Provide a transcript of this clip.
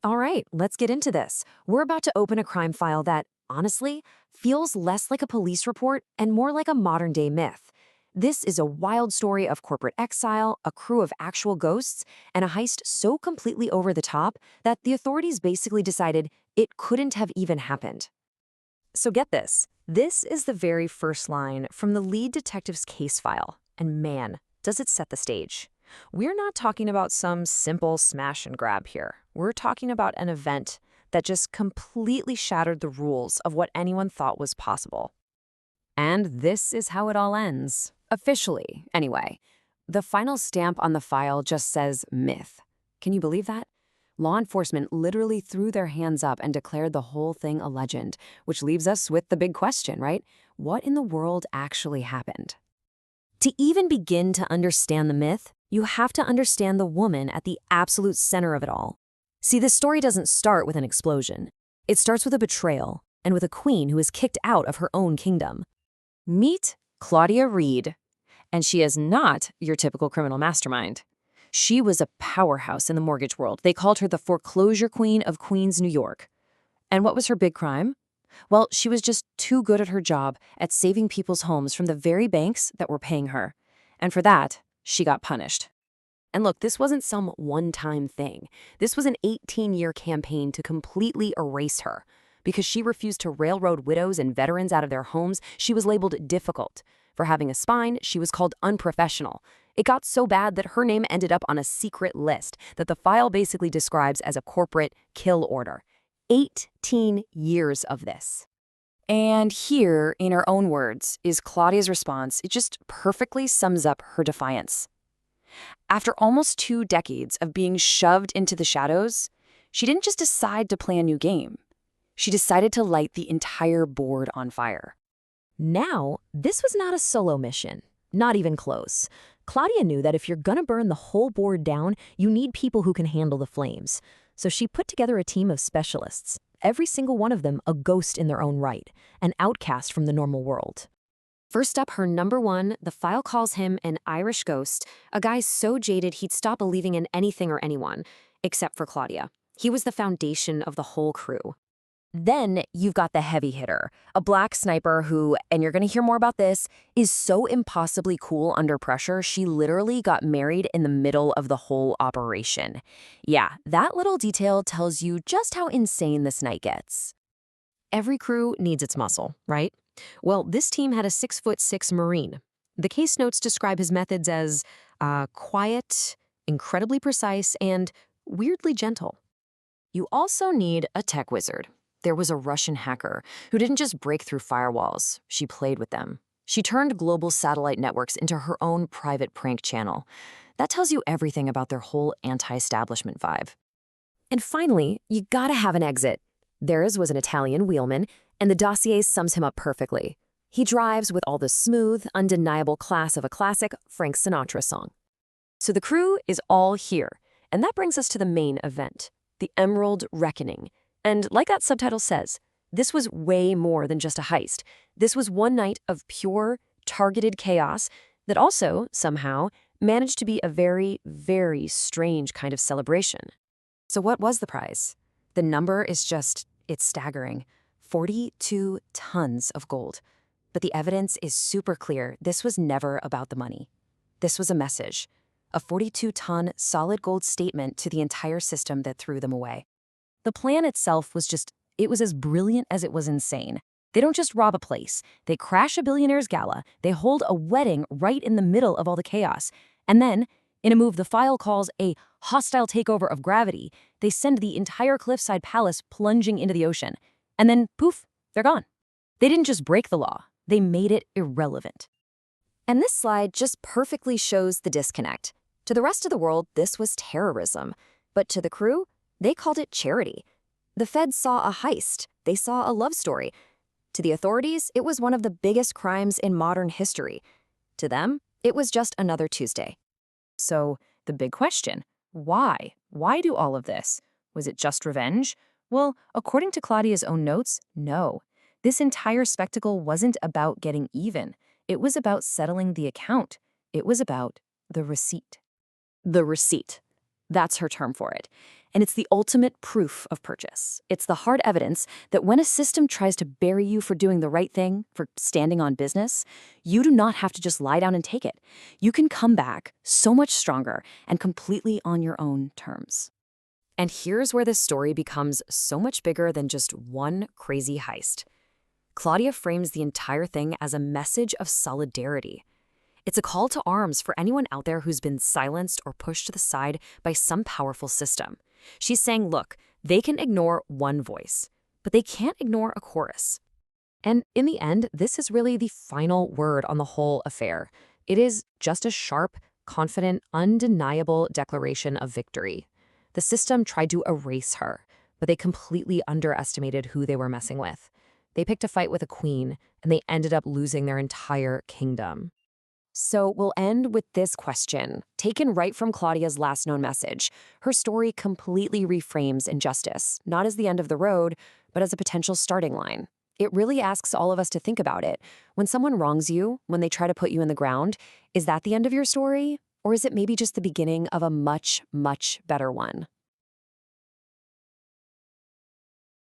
All right, let's get into this. We're about to open a crime file that, honestly, feels less like a police report and more like a modern-day myth. This is a wild story of corporate exile, a crew of actual ghosts, and a heist so completely over the top that the authorities basically decided it couldn't have even happened. So get this. This is the very first line from the lead detective's case file, and man, does it set the stage. We're not talking about some simple smash and grab here. We're talking about an event that just completely shattered the rules of what anyone thought was possible. And this is how it all ends. Officially, anyway. The final stamp on the file just says myth. Can you believe that? Law enforcement literally threw their hands up and declared the whole thing a legend, which leaves us with the big question, right? What in the world actually happened? To even begin to understand the myth, you have to understand the woman at the absolute center of it all. See, this story doesn't start with an explosion. It starts with a betrayal, and with a queen who is kicked out of her own kingdom. Meet Claudia Reid. And she is not your typical criminal mastermind. She was a powerhouse in the mortgage world. They called her the foreclosure queen of Queens, New York. And what was her big crime? Well, she was just too good at her job at saving people's homes from the very banks that were paying her. And for that, she got punished. And look, this wasn't some one-time thing. This was an 18-year campaign to completely erase her. Because she refused to railroad widows and veterans out of their homes, she was labeled difficult. For having a spine, she was called unprofessional. It got so bad that her name ended up on a secret list that the file basically describes as a corporate kill order. 18 years of this. And here, in her own words, is Claudia's response. It just perfectly sums up her defiance. After almost 2 decades of being shoved into the shadows, she didn't just decide to play a new game. She decided to light the entire board on fire. Now, this was not a solo mission. Not even close. Claudia knew that if you're gonna burn the whole board down, you need people who can handle the flames. So she put together a team of specialists, every single one of them a ghost in their own right, an outcast from the normal world. First up, her number one, the file calls him an Irish ghost, a guy so jaded he'd stop believing in anything or anyone, except for Claudia. He was the foundation of the whole crew. Then you've got the heavy hitter, a black sniper who, and you're going to hear more about this, is so impossibly cool under pressure, she literally got married in the middle of the whole operation. Yeah, that little detail tells you just how insane this night gets. Every crew needs its muscle, right? Well, this team had a 6'6" Marine. The case notes describe his methods as quiet, incredibly precise, and weirdly gentle. You also need a tech wizard. There was a Russian hacker who didn't just break through firewalls, she played with them. She turned global satellite networks into her own private prank channel. That tells you everything about their whole anti-establishment vibe. And finally, you gotta have an exit. Theirs was an Italian wheelman, and the dossier sums him up perfectly. He drives with all the smooth, undeniable class of a classic Frank Sinatra song. So the crew is all here, and that brings us to the main event, the Emerald Reckoning. And like that subtitle says, this was way more than just a heist. This was one night of pure, targeted chaos that also, somehow, managed to be a very, very strange kind of celebration. So what was the prize? The number is just, it's staggering. 42 tons of gold. But the evidence is super clear. This was never about the money. This was a message. A 42-ton solid gold statement to the entire system that threw them away. The plan itself was it was as brilliant as it was insane. They don't just rob a place. They crash a billionaire's gala. They hold a wedding right in the middle of all the chaos. And then, in a move the file calls a hostile takeover of gravity, they send the entire cliffside palace plunging into the ocean. And then, poof, they're gone. They didn't just break the law. They made it irrelevant. And this slide just perfectly shows the disconnect. To the rest of the world, this was terrorism. But to the crew, they called it charity. The feds saw a heist. They saw a love story. To the authorities, it was one of the biggest crimes in modern history. To them, it was just another Tuesday. So, the big question, why? Why do all of this? Was it just revenge? Well, according to Claudia's own notes, no. This entire spectacle wasn't about getting even. It was about settling the account. It was about the receipt. The receipt. That's her term for it. And it's the ultimate proof of purchase. It's the hard evidence that when a system tries to bury you for doing the right thing, for standing on business, you do not have to just lie down and take it. You can come back so much stronger and completely on your own terms. And here's where this story becomes so much bigger than just one crazy heist. Claudia frames the entire thing as a message of solidarity. It's a call to arms for anyone out there who's been silenced or pushed to the side by some powerful system. She's saying, look, they can ignore one voice, but they can't ignore a chorus. And in the end, this is really the final word on the whole affair. It is just a sharp, confident, undeniable declaration of victory. The system tried to erase her, but they completely underestimated who they were messing with. They picked a fight with a queen, and they ended up losing their entire kingdom. So we'll end with this question, taken right from Claudia's last known message. Her story completely reframes injustice, not as the end of the road, but as a potential starting line. It really asks all of us to think about it. When someone wrongs you, when they try to put you in the ground, is that the end of your story? Or is it maybe just the beginning of a much, much better one?